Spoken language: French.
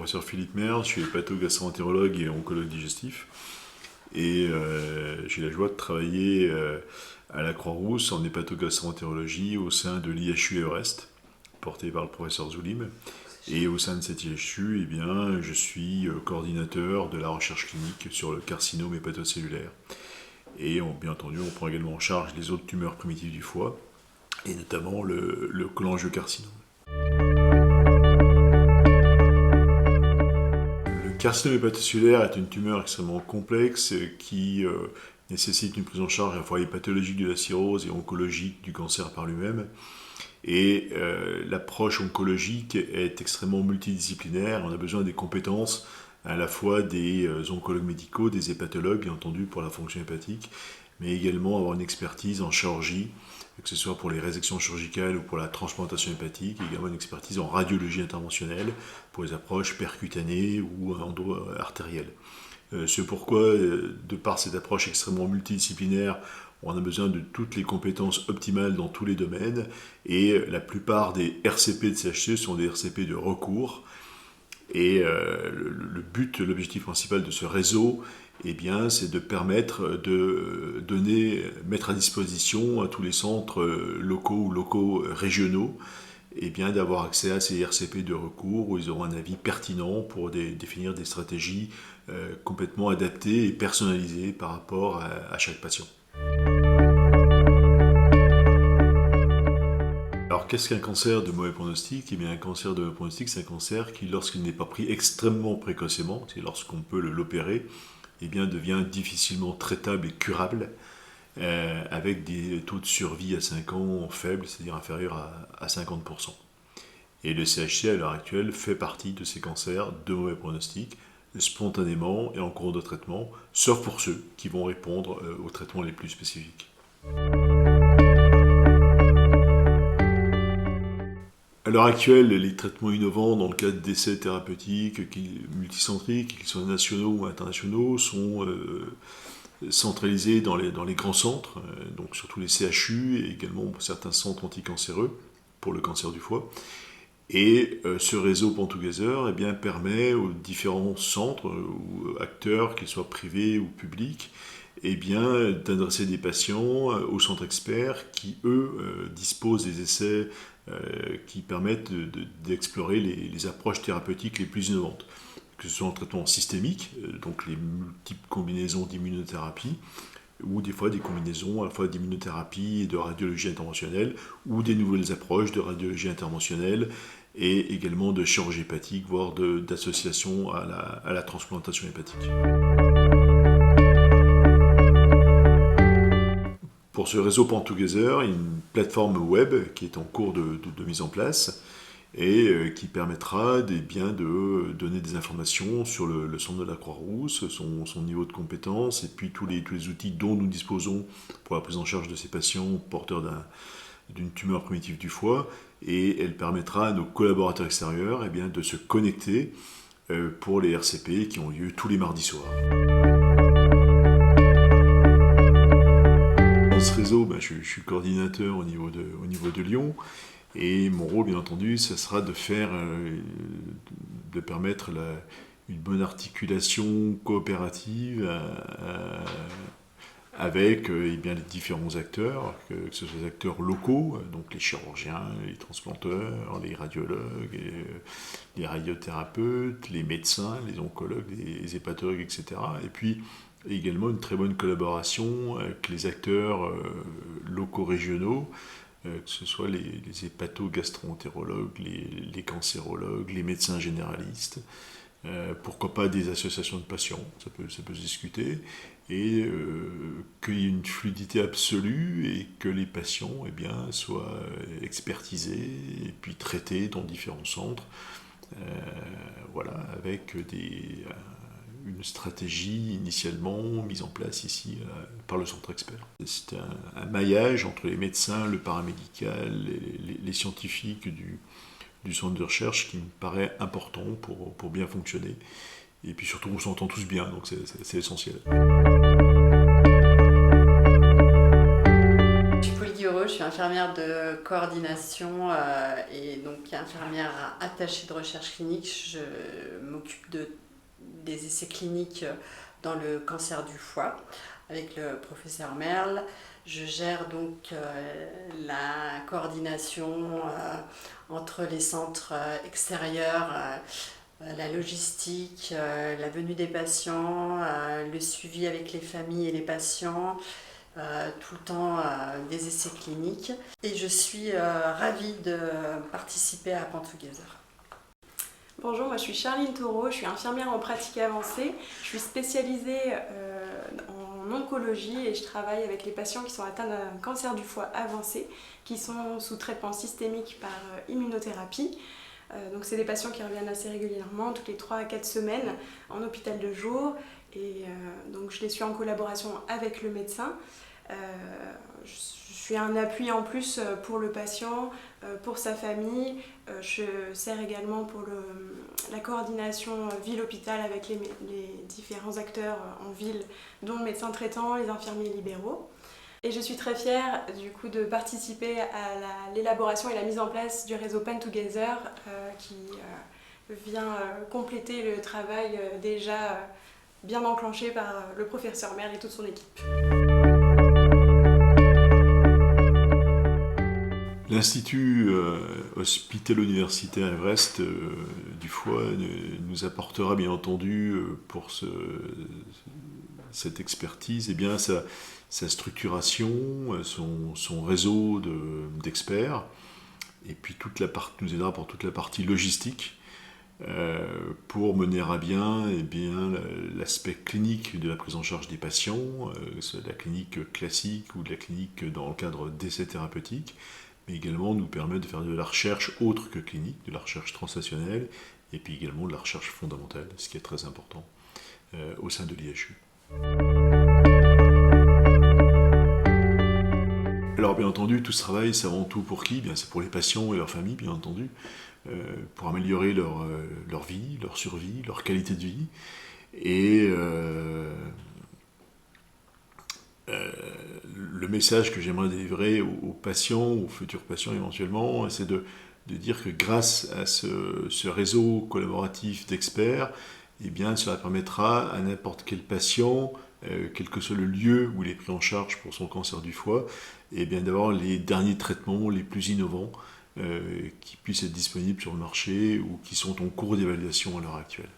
professeur Philippe Merle, je suis hépato-gastro-entérologue et oncologue digestif. Et j'ai la joie de travailler à la Croix-Rousse en hépato-gastro-entérologie au sein de l'IHU Everest, porté par le professeur Zoulim. Et au sein de cet IHU, eh bien, je suis coordinateur de la recherche clinique sur le carcinome hépatocellulaire. Et bien entendu, on prend également en charge les autres tumeurs primitives du foie, et notamment le cholangiocarcinome. Le carcinome hépatocellulaire est une tumeur extrêmement complexe qui nécessite une prise en charge à la fois hépatologique de la cirrhose et oncologique du cancer par lui-même. Et l'approche oncologique est extrêmement multidisciplinaire. On a besoin des compétences à la fois des oncologues médicaux, des hépatologues, bien entendu, pour la fonction hépatique, mais également avoir une expertise en chirurgie, que ce soit pour les résections chirurgicales ou pour la transplantation hépatique, également une expertise en radiologie interventionnelle pour les approches percutanées ou endo-artérielles. C'est pourquoi, de par cette approche extrêmement multidisciplinaire, on a besoin de toutes les compétences optimales dans tous les domaines, et la plupart des RCP de CHC sont des RCP de recours. Et l'objectif principal de ce réseau, eh bien, c'est de permettre de mettre à disposition à tous les centres locaux ou régionaux, eh bien, d'avoir accès à ces RCP de recours où ils auront un avis pertinent pour définir des stratégies complètement adaptées et personnalisées par rapport à chaque patient. Alors, qu'est-ce qu'un cancer de mauvais pronostic ? Eh bien, un cancer de mauvais pronostic, c'est un cancer qui, lorsqu'il n'est pas pris extrêmement précocement, c'est lorsqu'on peut l'opérer, eh bien, devient difficilement traitable et curable, avec des taux de survie à 5 ans faibles, c'est-à-dire inférieurs à 50%. Et le CHC, à l'heure actuelle, fait partie de ces cancers de mauvais pronostic, spontanément et en cours de traitement, sauf pour ceux qui vont répondre aux traitements les plus spécifiques. À l'heure actuelle, les traitements innovants dans le cadre d'essais thérapeutiques multicentriques, qu'ils soient nationaux ou internationaux, sont centralisés dans les grands centres, donc surtout les CHU et également certains centres anticancéreux pour le cancer du foie. Et ce réseau Pan-Together eh bien, permet aux différents centres ou acteurs, qu'ils soient privés ou publics, eh bien, d'adresser des patients aux centres experts qui, eux, disposent des essais qui permettent d'explorer les approches thérapeutiques les plus innovantes, que ce soit en traitement systémique, donc les multiples combinaisons d'immunothérapie, ou des fois des combinaisons à la fois d'immunothérapie et de radiologie interventionnelle, ou des nouvelles approches de radiologie interventionnelle, et également de chirurgie hépatique, voire d'association à la transplantation hépatique. Pour ce réseau Pan-Together, il y a une plateforme web qui est en cours de mise en place et qui permettra de donner des informations sur le centre de la Croix-Rousse, son niveau de compétence et puis tous les outils dont nous disposons pour la prise en charge de ces patients porteurs d'une tumeur primitive du foie, et elle permettra à nos collaborateurs extérieurs de se connecter pour les RCP qui ont lieu tous les mardis soirs. Dans ce réseau, je suis coordinateur au niveau de Lyon, et mon rôle, bien entendu, ce sera de permettre une bonne articulation coopérative avec les différents acteurs, que ce soit les acteurs locaux, donc les chirurgiens, les transplanteurs, les radiologues, les radiothérapeutes, les médecins, les oncologues, les hépatologues, etc. Et puis également une très bonne collaboration avec les acteurs locaux régionaux, que ce soit les hépato-gastro-entérologues, les cancérologues, les médecins généralistes, pourquoi pas des associations de patients, ça peut se discuter, et qu'il y ait une fluidité absolue et que les patients soient expertisés et puis traités dans différents centres, avec une stratégie initialement mise en place ici par le centre expert. C'est un maillage entre les médecins, le paramédical, les scientifiques du centre de recherche qui me paraît important pour bien fonctionner. Et puis surtout, on s'entend tous bien, donc c'est essentiel. Je suis polygureuse. Taureau, je suis infirmière de coordination et donc infirmière attachée de recherche clinique. Je m'occupe des essais cliniques dans le cancer du foie avec le professeur Merle. Je gère donc la coordination entre les centres extérieurs, la logistique, la venue des patients, le suivi avec les familles et les patients, tout le temps des essais cliniques. Et je suis ravie de participer à Pant Together. Bonjour, moi je suis Charline Taureau, je suis infirmière en pratique avancée. Je suis spécialisée en oncologie et je travaille avec les patients qui sont atteints d'un cancer du foie avancé, qui sont sous traitement systémique par immunothérapie. Donc c'est des patients qui reviennent assez régulièrement, toutes les 3 à 4 semaines, en hôpital de jour. Et donc je les suis en collaboration avec le médecin. Je suis un appui en plus pour le patient, pour sa famille. Je sers également pour la coordination ville-hôpital avec les différents acteurs en ville, dont le médecin traitant, les infirmiers libéraux. Et je suis très fière du coup de participer à l'élaboration et la mise en place du réseau Pant Together qui vient compléter le travail déjà bien enclenché par le professeur Merle et toute son équipe. L'Institut hospitalo-universitaire Everest du foie nous apportera bien entendu pour cette expertise eh bien, sa structuration, son réseau d'experts, et puis nous aidera pour toute la partie logistique pour mener à bien, eh bien l'aspect clinique de la prise en charge des patients, de la clinique classique ou de la clinique dans le cadre d'essais thérapeutiques, mais également nous permet de faire de la recherche autre que clinique, de la recherche translationnelle, et puis également de la recherche fondamentale, ce qui est très important au sein de l'IHU. Alors bien entendu, tout ce travail, c'est avant tout pour qui ? Bien, c'est pour les patients et leurs familles, bien entendu, pour améliorer leur vie, leur survie, leur qualité de vie. Et le message que j'aimerais délivrer aux patients, aux futurs patients éventuellement, c'est de dire que grâce à ce réseau collaboratif d'experts, eh bien, cela permettra à n'importe quel patient, quel que soit le lieu où il est pris en charge pour son cancer du foie, eh bien, d'avoir les derniers traitements les plus innovants qui puissent être disponibles sur le marché ou qui sont en cours d'évaluation à l'heure actuelle.